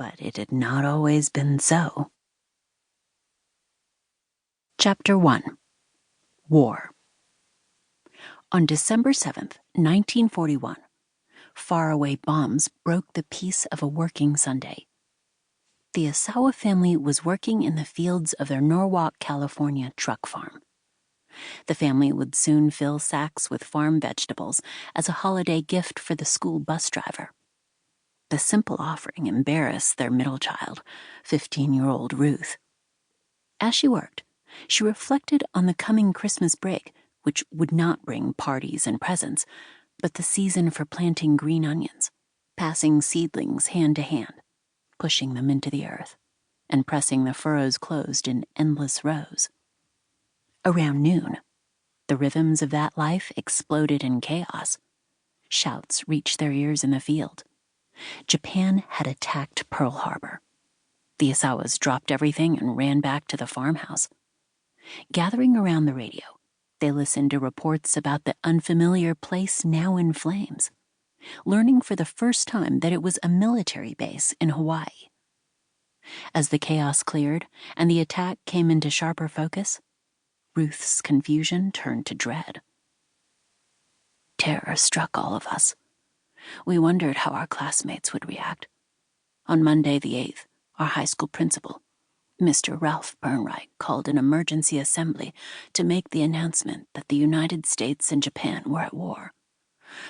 but it had not always been so. Chapter 1. War. On December 7th, 1941, faraway bombs broke the peace of a working Sunday. The Asawa family was working in the fields of their Norwalk, California truck farm. The family would soon fill sacks with farm vegetables as a holiday gift for the school bus driver. The simple offering embarrassed their middle child, 15-year-old Ruth. As she worked, she reflected on the coming Christmas break, which would not bring parties and presents, but the season for planting green onions, passing seedlings hand to hand, pushing them into the earth, and pressing the furrows closed in endless rows. Around noon, the rhythms of that life exploded in chaos. Shouts reached their ears in the field. Japan had attacked Pearl Harbor. The Asawas dropped everything and ran back to the farmhouse. Gathering around the radio, they listened to reports about the unfamiliar place now in flames, learning for the first time that it was a military base in Hawaii. As the chaos cleared and the attack came into sharper focus, Ruth's confusion turned to dread. Terror struck all of us. We wondered how our classmates would react. On Monday the 8th, our high school principal, Mr. Ralph Burnright, called an emergency assembly to make the announcement that the United States and Japan were at war,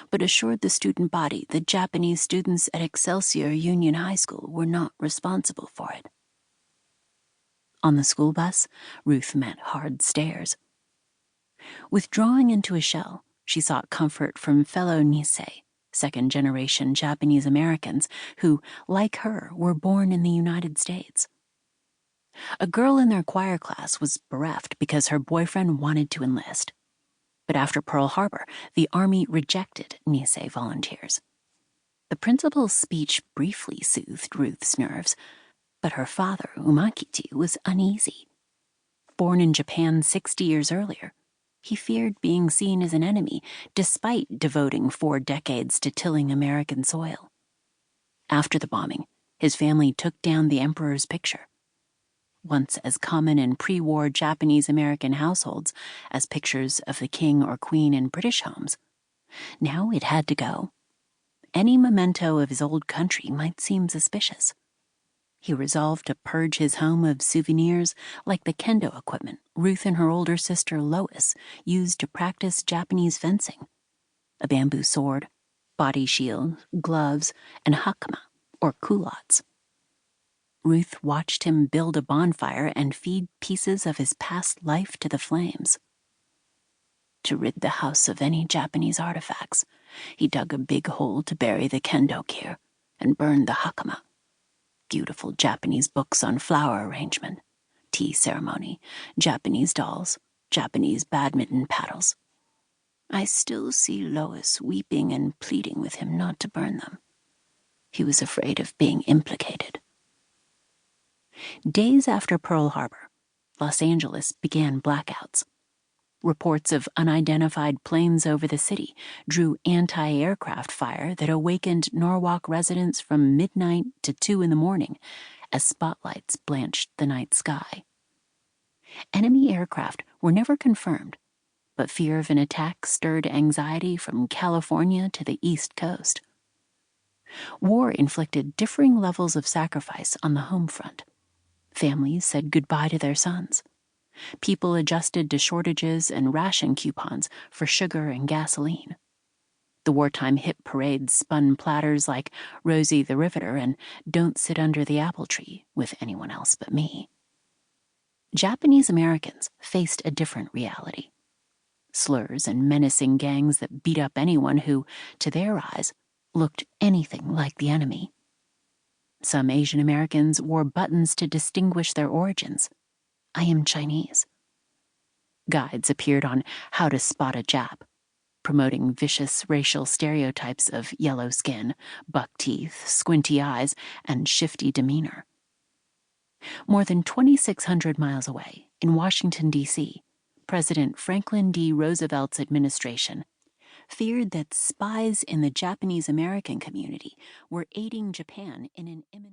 but assured the student body that Japanese students at Excelsior Union High School were not responsible for it. On the school bus, Ruth met hard stares. Withdrawing into a shell, she sought comfort from fellow Nisei, second-generation Japanese Americans who, like her, were born in the United States. A girl in their choir class was bereft because her boyfriend wanted to enlist. But after Pearl Harbor, the Army rejected Nisei volunteers. The principal's speech briefly soothed Ruth's nerves, but her father, Umakichi, was uneasy. Born in Japan 60 years earlier, he feared being seen as an enemy despite devoting 4 decades to tilling American soil. After the bombing, his family took down the emperor's picture, once as common in pre-war Japanese-American households as pictures of the king or queen in British homes. Now it had to go. Any memento of his old country might seem suspicious. He resolved to purge his home of souvenirs like the kendo equipment Ruth and her older sister Lois used to practice Japanese fencing: a bamboo sword, body shield, gloves, and hakama, or culottes. Ruth watched him build a bonfire and feed pieces of his past life to the flames. To rid the house of any Japanese artifacts, he dug a big hole to bury the kendo gear and burned the hakama, beautiful Japanese books on flower arrangement, tea ceremony, Japanese dolls, Japanese badminton paddles. I still see Lois weeping and pleading with him not to burn them. He was afraid of being implicated. Days after Pearl Harbor, Los Angeles began blackouts. Reports of unidentified planes over the city drew anti-aircraft fire that awakened Norwalk residents from midnight to 2 in the morning as spotlights blanched the night sky. Enemy aircraft were never confirmed, but fear of an attack stirred anxiety from California to the East Coast. War inflicted differing levels of sacrifice on the home front. Families said goodbye to their sons. People adjusted to shortages and ration coupons for sugar and gasoline. The wartime hit parades spun platters like Rosie the Riveter and Don't Sit Under the Apple Tree with Anyone Else But Me. Japanese Americans faced a different reality. Slurs and menacing gangs that beat up anyone who, to their eyes, looked anything like the enemy. Some Asian Americans wore buttons to distinguish their origins. I am Chinese. Guides appeared on how to spot a Jap, promoting vicious racial stereotypes of yellow skin, buck teeth, squinty eyes, and shifty demeanor. More than 2,600 miles away, in Washington, D.C., President Franklin D. Roosevelt's administration feared that spies in the Japanese American community were aiding Japan in an imminent